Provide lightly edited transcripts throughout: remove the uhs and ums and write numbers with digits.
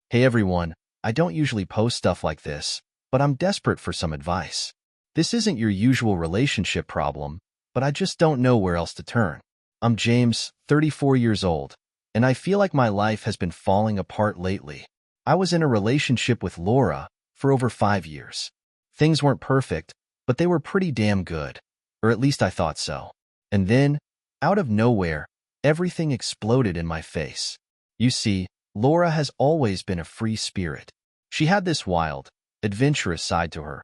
Hey everyone, I don't usually post stuff like this, but I'm desperate for some advice. This isn't your usual relationship problem, but I just don't know where else to turn. I'm James, 34 years old, and I feel like my life has been falling apart lately. I was in a relationship with Laura for over 5 years. Things weren't perfect, but they were pretty damn good, or at least I thought so. And then, out of nowhere, everything exploded in my face. You see, Laura has always been a free spirit. She had this wild, adventurous side to her,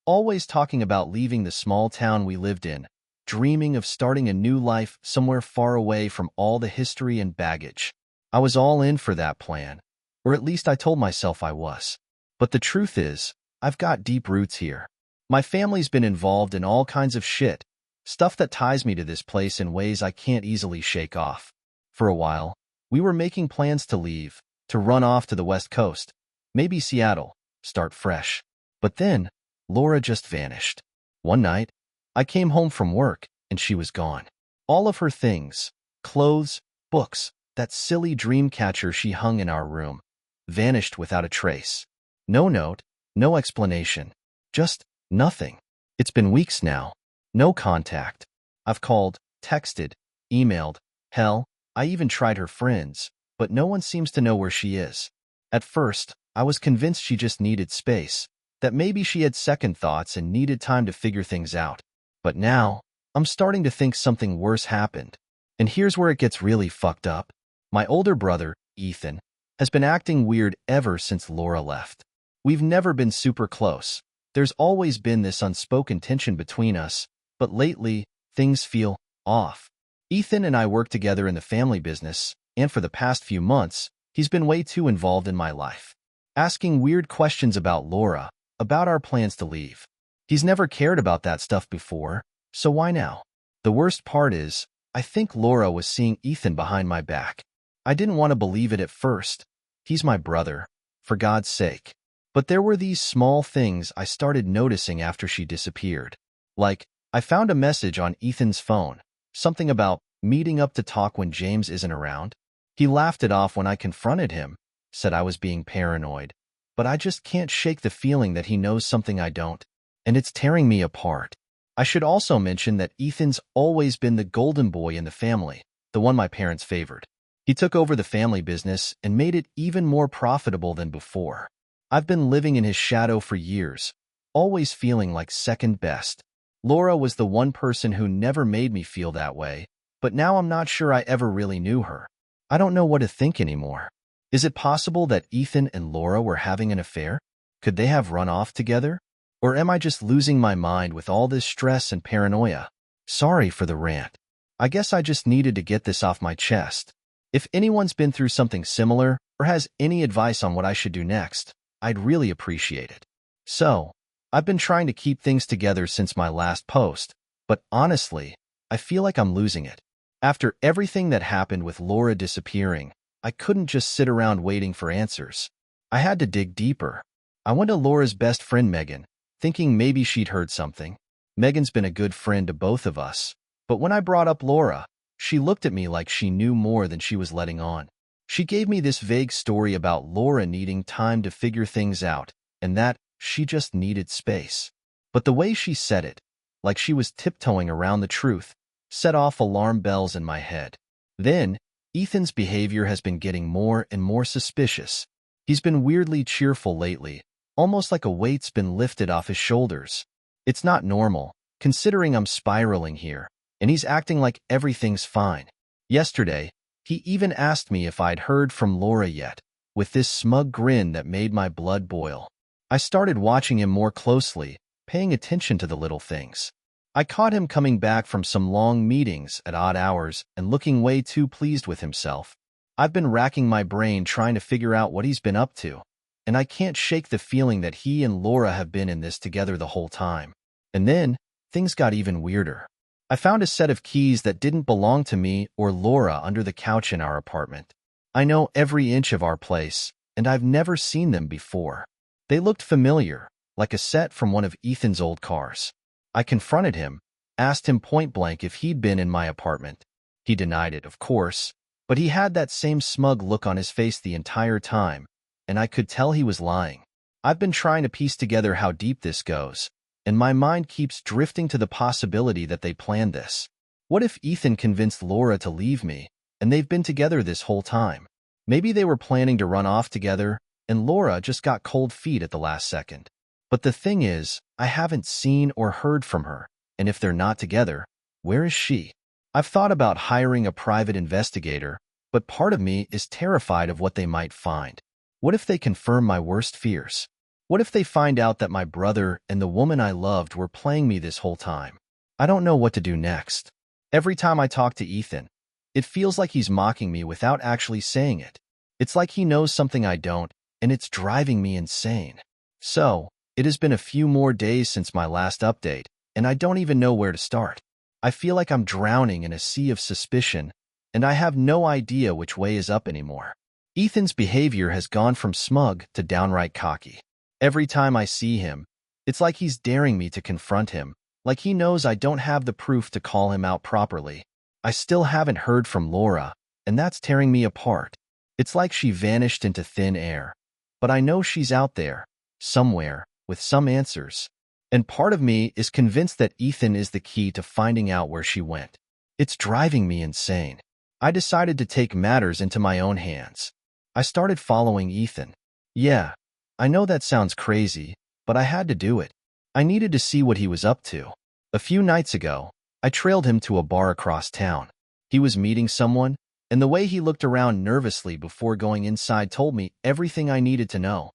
always talking about leaving the small town we lived in, dreaming of starting a new life somewhere far away from all the history and baggage. I was all in for that plan, or at least I told myself I was. But the truth is, I've got deep roots here. My family's been involved in all kinds of shit, stuff that ties me to this place in ways I can't easily shake off. For a while, we were making plans to leave, to run off to the West Coast, maybe Seattle, start fresh. But then, Laura just vanished. One night, I came home from work, and she was gone. All of her things, clothes, books, that silly dream catcher she hung in our room, vanished without a trace. No note, no explanation, just nothing. It's been weeks now. No contact. I've called, texted, emailed, hell, I even tried her friends, but no one seems to know where she is. At first, I was convinced she just needed space, that maybe she had second thoughts and needed time to figure things out. But now, I'm starting to think something worse happened. And here's where it gets really fucked up. My older brother, Ethan, has been acting weird ever since Laura left. We've never been super close. There's always been this unspoken tension between us, but lately, things feel off. Ethan and I work together in the family business, and for the past few months, he's been way too involved in my life, asking weird questions about Laura, about our plans to leave. He's never cared about that stuff before, so why now? The worst part is, I think Laura was seeing Ethan behind my back. I didn't want to believe it at first. He's my brother, for God's sake. But there were these small things I started noticing after she disappeared. Like, I found a message on Ethan's phone, something about meeting up to talk when James isn't around. He laughed it off when I confronted him, said I was being paranoid, but I just can't shake the feeling that he knows something I don't, and it's tearing me apart. I should also mention that Ethan's always been the golden boy in the family, the one my parents favored. He took over the family business and made it even more profitable than before. I've been living in his shadow for years, always feeling like second best. Laura was the one person who never made me feel that way, but now I'm not sure I ever really knew her. I don't know what to think anymore. Is it possible that Ethan and Laura were having an affair? Could they have run off together? Or am I just losing my mind with all this stress and paranoia? Sorry for the rant. I guess I just needed to get this off my chest. If anyone's been through something similar or has any advice on what I should do next, I'd really appreciate it. So, I've been trying to keep things together since my last post, but honestly, I feel like I'm losing it. After everything that happened with Laura disappearing, I couldn't just sit around waiting for answers. I had to dig deeper. I went to Laura's best friend Megan, thinking maybe she'd heard something. Megan's been a good friend to both of us, but when I brought up Laura, she looked at me like she knew more than she was letting on. She gave me this vague story about Laura needing time to figure things out, and that she just needed space. But the way she said it, like she was tiptoeing around the truth, set off alarm bells in my head. Then, Ethan's behavior has been getting more and more suspicious. He's been weirdly cheerful lately, almost like a weight's been lifted off his shoulders. It's not normal, considering I'm spiraling here, and he's acting like everything's fine. Yesterday, he even asked me if I'd heard from Laura yet, with this smug grin that made my blood boil. I started watching him more closely, paying attention to the little things. I caught him coming back from some long meetings at odd hours and looking way too pleased with himself. I've been racking my brain trying to figure out what he's been up to, and I can't shake the feeling that he and Laura have been in this together the whole time. And then, things got even weirder. I found a set of keys that didn't belong to me or Laura under the couch in our apartment. I know every inch of our place, and I've never seen them before. They looked familiar, like a set from one of Ethan's old cars. I confronted him, asked him point blank if he'd been in my apartment. He denied it, of course, but he had that same smug look on his face the entire time, and I could tell he was lying. I've been trying to piece together how deep this goes, and my mind keeps drifting to the possibility that they planned this. What if Ethan convinced Laura to leave me, and they've been together this whole time? Maybe they were planning to run off together, and Laura just got cold feet at the last second. But the thing is, I haven't seen or heard from her, and if they're not together, where is she? I've thought about hiring a private investigator, but part of me is terrified of what they might find. What if they confirm my worst fears? What if they find out that my brother and the woman I loved were playing me this whole time? I don't know what to do next. Every time I talk to Ethan, it feels like he's mocking me without actually saying it. It's like he knows something I don't, and it's driving me insane. So, it has been a few more days since my last update, and I don't even know where to start. I feel like I'm drowning in a sea of suspicion, and I have no idea which way is up anymore. Ethan's behavior has gone from smug to downright cocky. Every time I see him, it's like he's daring me to confront him, like he knows I don't have the proof to call him out properly. I still haven't heard from Laura, and that's tearing me apart. It's like she vanished into thin air. But I know she's out there, somewhere, with some answers. And part of me is convinced that Ethan is the key to finding out where she went. It's driving me insane. I decided to take matters into my own hands. I started following Ethan. Yeah, I know that sounds crazy, but I had to do it. I needed to see what he was up to. A few nights ago, I trailed him to a bar across town. He was meeting someone, and the way he looked around nervously before going inside told me everything I needed to know.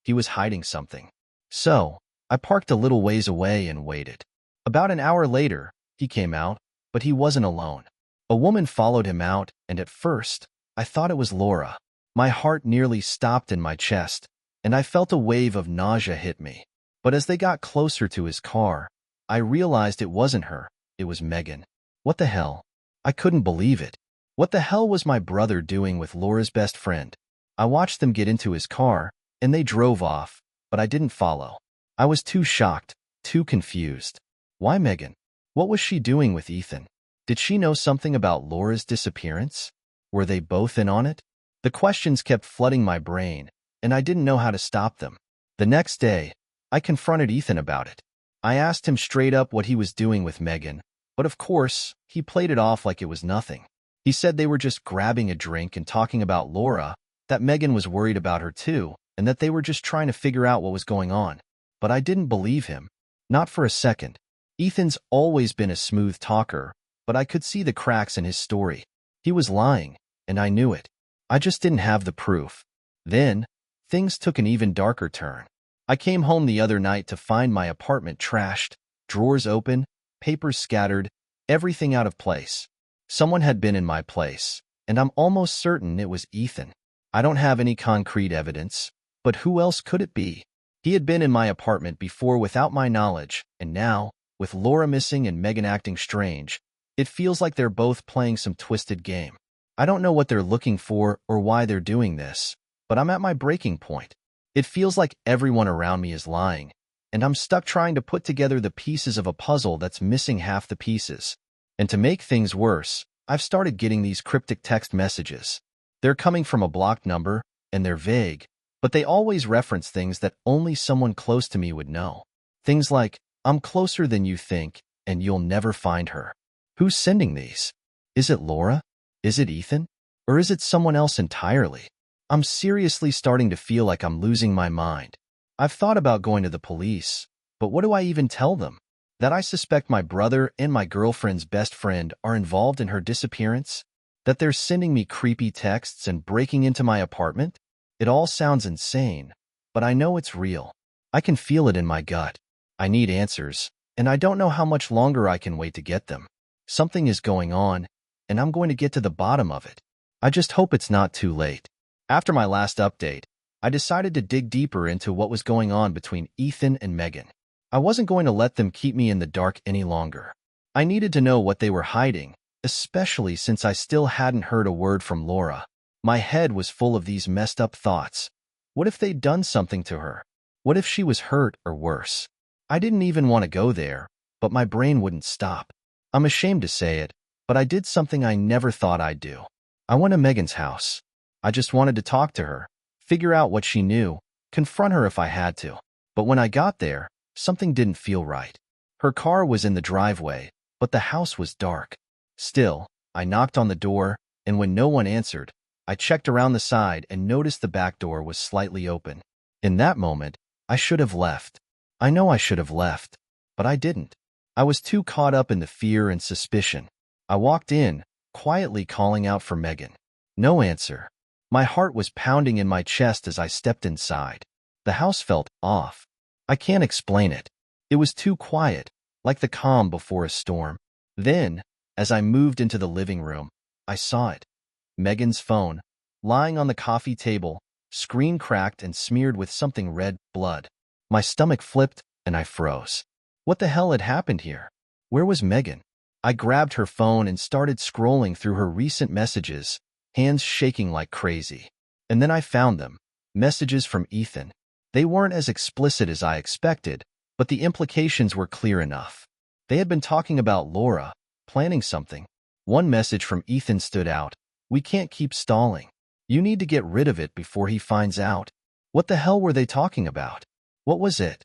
He was hiding something. So, I parked a little ways away and waited. About an hour later, he came out, but he wasn't alone. A woman followed him out, and at first, I thought it was Laura. My heart nearly stopped in my chest, and I felt a wave of nausea hit me. But as they got closer to his car, I realized it wasn't her, it was Megan. What the hell? I couldn't believe it. What the hell was my brother doing with Laura's best friend? I watched them get into his car, and they drove off, but I didn't follow. I was too shocked, too confused. Why Megan? What was she doing with Ethan? Did she know something about Laura's disappearance? Were they both in on it? The questions kept flooding my brain, and I didn't know how to stop them. The next day, I confronted Ethan about it. I asked him straight up what he was doing with Megan, but of course, he played it off like it was nothing. He said they were just grabbing a drink and talking about Laura, that Megan was worried about her too, and that they were just trying to figure out what was going on. But I didn't believe him. Not for a second. Ethan's always been a smooth talker, but I could see the cracks in his story. He was lying, and I knew it. I just didn't have the proof. Then, things took an even darker turn. I came home the other night to find my apartment trashed, drawers open, papers scattered, everything out of place. Someone had been in my place, and I'm almost certain it was Ethan. I don't have any concrete evidence, but who else could it be? He had been in my apartment before without my knowledge, and now, with Laura missing and Megan acting strange, it feels like they're both playing some twisted game. I don't know what they're looking for or why they're doing this, but I'm at my breaking point. It feels like everyone around me is lying, and I'm stuck trying to put together the pieces of a puzzle that's missing half the pieces. And to make things worse, I've started getting these cryptic text messages. They're coming from a blocked number, and they're vague, but they always reference things that only someone close to me would know. Things like, "I'm closer than you think, and you'll never find her." Who's sending these? Is it Laura? Is it Ethan? Or is it someone else entirely? I'm seriously starting to feel like I'm losing my mind. I've thought about going to the police, but what do I even tell them? That I suspect my brother and my girlfriend's best friend are involved in her disappearance? That they're sending me creepy texts and breaking into my apartment? It all sounds insane, but I know it's real. I can feel it in my gut. I need answers, and I don't know how much longer I can wait to get them. Something is going on, and I'm going to get to the bottom of it. I just hope it's not too late. After my last update, I decided to dig deeper into what was going on between Ethan and Megan. I wasn't going to let them keep me in the dark any longer. I needed to know what they were hiding, especially since I still hadn't heard a word from Laura. My head was full of these messed up thoughts. What if they'd done something to her? What if she was hurt or worse? I didn't even want to go there, but my brain wouldn't stop. I'm ashamed to say it, but I did something I never thought I'd do. I went to Megan's house. I just wanted to talk to her, figure out what she knew, confront her if I had to. But when I got there, something didn't feel right. Her car was in the driveway, but the house was dark. Still, I knocked on the door, and when no one answered, I checked around the side and noticed the back door was slightly open. In that moment, I should have left. I know I should have left, but I didn't. I was too caught up in the fear and suspicion. I walked in, quietly calling out for Megan. No answer. My heart was pounding in my chest as I stepped inside. The house felt off. I can't explain it. It was too quiet, like the calm before a storm. Then, as I moved into the living room, I saw it. Megan's phone, lying on the coffee table, screen cracked and smeared with something red blood. My stomach flipped and I froze. What the hell had happened here? Where was Megan? I grabbed her phone and started scrolling through her recent messages, hands shaking like crazy. And then I found them. Messages from Ethan. They weren't as explicit as I expected, but the implications were clear enough. They had been talking about Laura, planning something. One message from Ethan stood out. We can't keep stalling. You need to get rid of it before he finds out. What the hell were they talking about? What was it?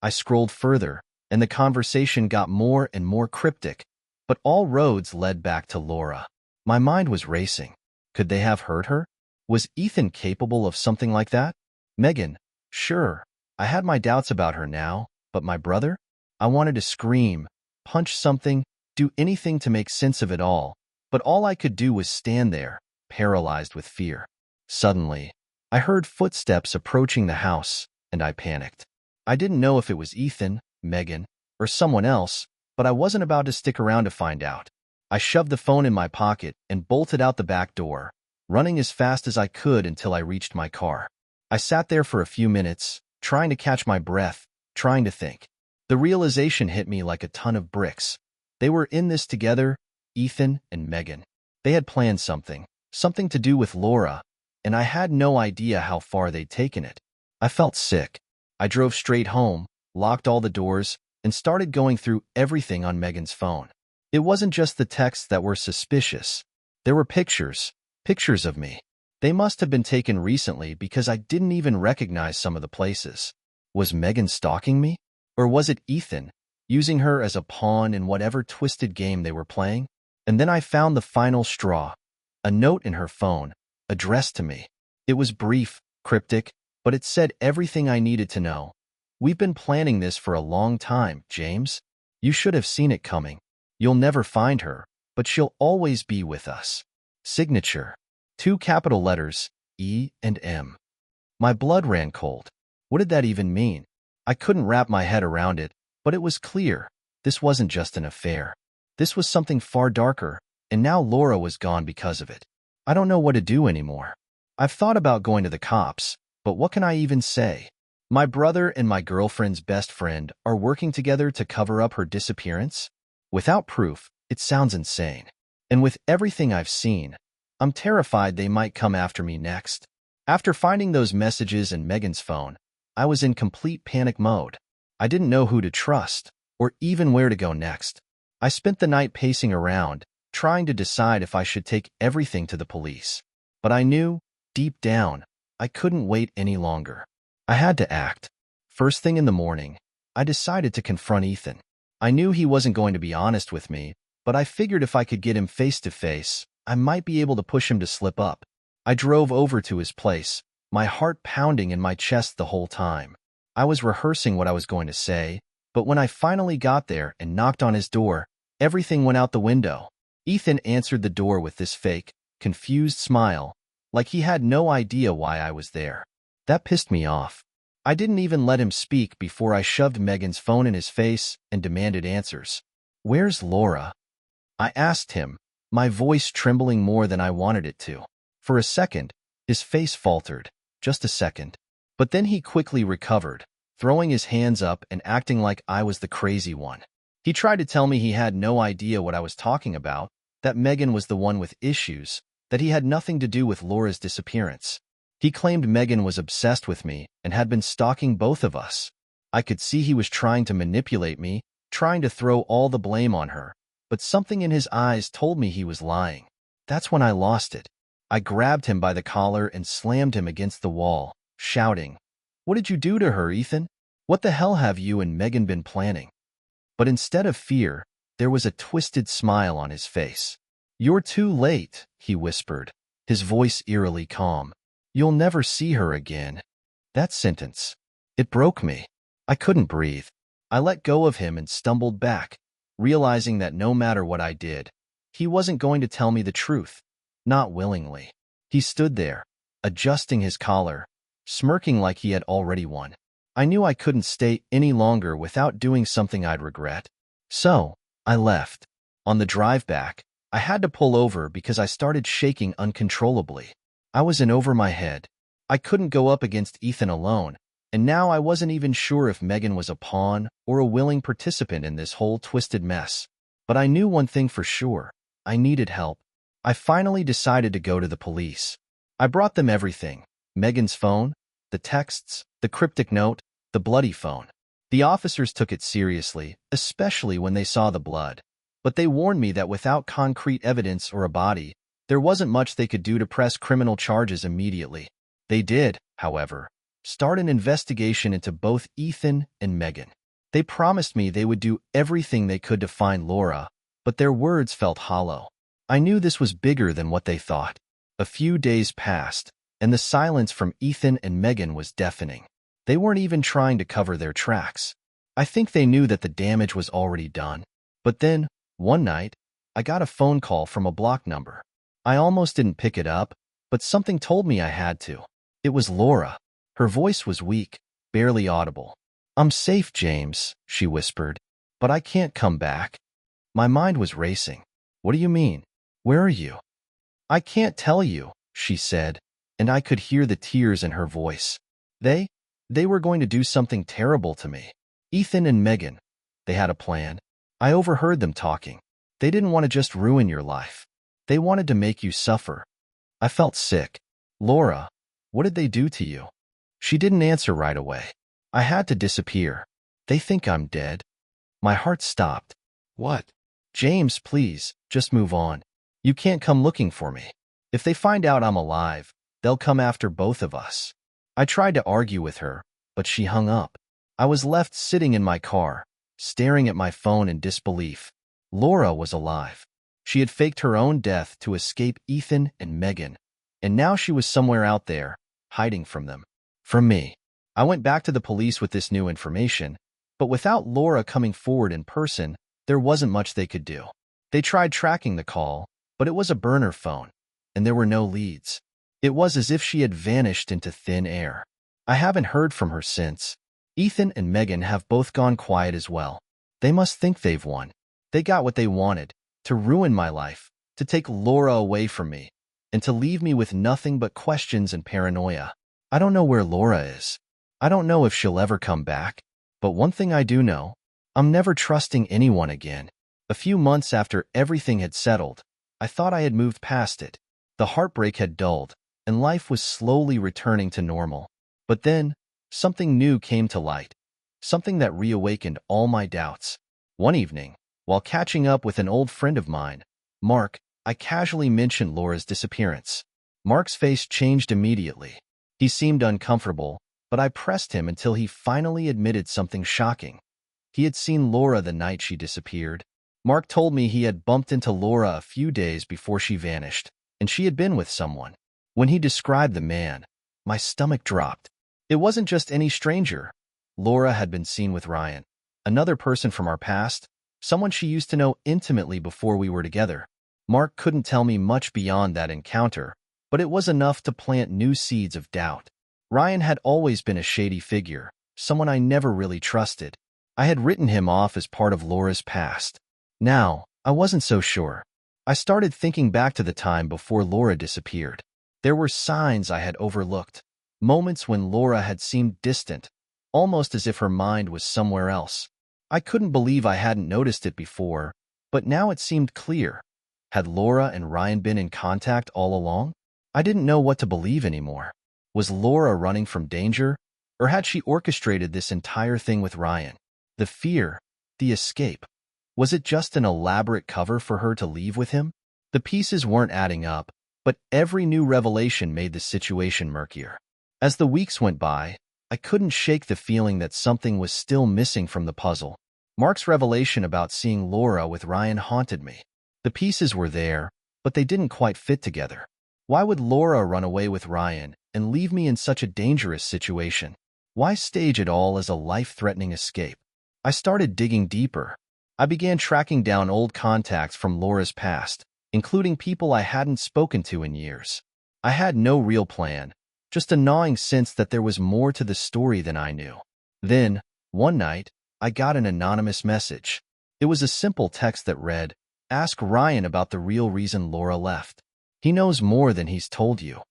I scrolled further, and the conversation got more and more cryptic, but all roads led back to Laura. My mind was racing. Could they have hurt her? Was Ethan capable of something like that? Megan, sure. I had my doubts about her now, but my brother? I wanted to scream, punch something, do anything to make sense of it all, but all I could do was stand there, paralyzed with fear. Suddenly, I heard footsteps approaching the house, and I panicked. I didn't know if it was Ethan, Megan, or someone else, but I wasn't about to stick around to find out. I shoved the phone in my pocket and bolted out the back door, running as fast as I could until I reached my car. I sat there for a few minutes, trying to catch my breath, trying to think. The realization hit me like a ton of bricks. They were in this together, Ethan and Megan. They had planned something to do with Laura, and I had no idea how far they'd taken it. I felt sick. I drove straight home, locked all the doors, and started going through everything on Megan's phone. It wasn't just the texts that were suspicious. There were pictures of me. They must have been taken recently because I didn't even recognize some of the places. Was Megan stalking me? Or was it Ethan, using her as a pawn in whatever twisted game they were playing? And then I found the final straw, a note in her phone, addressed to me. It was brief, cryptic, but it said everything I needed to know. We've been planning this for a long time, James. You should have seen it coming. You'll never find her, but she'll always be with us. Signature. 2 capital letters, E and M. My blood ran cold. What did that even mean? I couldn't wrap my head around it, but it was clear. This wasn't just an affair. This was something far darker, and now Laura was gone because of it. I don't know what to do anymore. I've thought about going to the cops, but what can I even say? My brother and my girlfriend's best friend are working together to cover up her disappearance? Without proof, it sounds insane. And with everything I've seen, I'm terrified they might come after me next. After finding those messages in Megan's phone, I was in complete panic mode. I didn't know who to trust, or even where to go next. I spent the night pacing around, trying to decide if I should take everything to the police. But I knew, deep down, I couldn't wait any longer. I had to act. First thing in the morning, I decided to confront Ethan. I knew he wasn't going to be honest with me, but I figured if I could get him face to face, I might be able to push him to slip up. I drove over to his place, my heart pounding in my chest the whole time. I was rehearsing what I was going to say, but when I finally got there and knocked on his door, everything went out the window. Ethan answered the door with this fake, confused smile, like he had no idea why I was there. That pissed me off. I didn't even let him speak before I shoved Megan's phone in his face and demanded answers. "Where's Laura?" I asked him, my voice trembling more than I wanted it to. For a second, his face faltered, just a second. But then he quickly recovered, throwing his hands up and acting like I was the crazy one. He tried to tell me he had no idea what I was talking about, that Megan was the one with issues, that he had nothing to do with Laura's disappearance. He claimed Megan was obsessed with me and had been stalking both of us. I could see he was trying to manipulate me, trying to throw all the blame on her, but something in his eyes told me he was lying. That's when I lost it. I grabbed him by the collar and slammed him against the wall, shouting, "What did you do to her, Ethan? What the hell have you and Megan been planning?" But instead of fear, there was a twisted smile on his face. "You're too late," he whispered, his voice eerily calm. "You'll never see her again." That sentence, it broke me. I couldn't breathe. I let go of him and stumbled back, realizing that no matter what I did, he wasn't going to tell me the truth, not willingly. He stood there, adjusting his collar, smirking like he had already won. I knew I couldn't stay any longer without doing something I'd regret. So, I left. On the drive back, I had to pull over because I started shaking uncontrollably. I was in over my head. I couldn't go up against Ethan alone, and now I wasn't even sure if Megan was a pawn or a willing participant in this whole twisted mess. But I knew one thing for sure. I needed help. I finally decided to go to the police. I brought them everything: Megan's phone, the texts, the cryptic note, the bloody phone. The officers took it seriously, especially when they saw the blood. But they warned me that without concrete evidence or a body, there wasn't much they could do to press criminal charges immediately. They did, however, start an investigation into both Ethan and Megan. They promised me they would do everything they could to find Laura, but their words felt hollow. I knew this was bigger than what they thought. A few days passed, and the silence from Ethan and Megan was deafening. They weren't even trying to cover their tracks. I think they knew that the damage was already done. But then, one night, I got a phone call from a block number. I almost didn't pick it up, but something told me I had to. It was Laura. Her voice was weak, barely audible. "I'm safe, James," she whispered, "but I can't come back." My mind was racing. "What do you mean? Where are you?" "I can't tell you," she said, and I could hear the tears in her voice. They were going to do something terrible to me. Ethan and Megan, they had a plan. I overheard them talking. They didn't want to just ruin your life. They wanted to make you suffer. I felt sick. "Laura, what did they do to you?" She didn't answer right away. I had to disappear. "They think I'm dead." My heart stopped. "What?" "James, please, just move on. You can't come looking for me. If they find out I'm alive, they'll come after both of us." I tried to argue with her, but she hung up. I was left sitting in my car, staring at my phone in disbelief. Laura was alive. She had faked her own death to escape Ethan and Megan, and now she was somewhere out there, hiding from them. From me. I went back to the police with this new information, but without Laura coming forward in person, there wasn't much they could do. They tried tracking the call, but it was a burner phone, and there were no leads. It was as if she had vanished into thin air. I haven't heard from her since. Ethan and Megan have both gone quiet as well. They must think they've won. They got what they wanted, to ruin my life, to take Laura away from me, and to leave me with nothing but questions and paranoia. I don't know where Laura is. I don't know if she'll ever come back. But one thing I do know, I'm never trusting anyone again. A few months after everything had settled, I thought I had moved past it. The heartbreak had dulled, and life was slowly returning to normal. But then, something new came to light, something that reawakened all my doubts. One evening, while catching up with an old friend of mine, Mark, I casually mentioned Laura's disappearance. Mark's face changed immediately. He seemed uncomfortable, but I pressed him until he finally admitted something shocking. He had seen Laura the night she disappeared. Mark told me he had bumped into Laura a few days before she vanished, and she had been with someone. When he described the man, my stomach dropped. It wasn't just any stranger. Laura had been seen with Ryan, another person from our past, someone she used to know intimately before we were together. Mark couldn't tell me much beyond that encounter, but it was enough to plant new seeds of doubt. Ryan had always been a shady figure, someone I never really trusted. I had written him off as part of Laura's past. Now, I wasn't so sure. I started thinking back to the time before Laura disappeared. There were signs I had overlooked, moments when Laura had seemed distant, almost as if her mind was somewhere else. I couldn't believe I hadn't noticed it before, but now it seemed clear. Had Laura and Ryan been in contact all along? I didn't know what to believe anymore. Was Laura running from danger, or had she orchestrated this entire thing with Ryan? The fear, the escape. Was it just an elaborate cover for her to leave with him? The pieces weren't adding up, But every new revelation made the situation murkier. As the weeks went by, I couldn't shake the feeling that something was still missing from the puzzle. Mark's revelation about seeing Laura with Ryan haunted me. The pieces were there, but they didn't quite fit together. Why would Laura run away with Ryan and leave me in such a dangerous situation? Why stage it all as a life-threatening escape? I started digging deeper. I began tracking down old contacts from Laura's past, including people I hadn't spoken to in years. I had no real plan, just a gnawing sense that there was more to the story than I knew. Then, one night, I got an anonymous message. It was a simple text that read, "Ask Ryan about the real reason Laura left. He knows more than he's told you."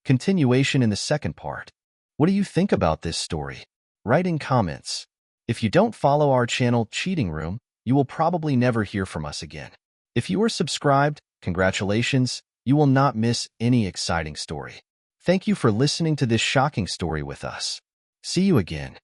Continuation in the second part. What do you think about this story? Write in comments. If you don't follow our channel Cheating Room, you will probably never hear from us again. If you are subscribed, congratulations, you will not miss any exciting story. Thank you for listening to this shocking story with us. See you again.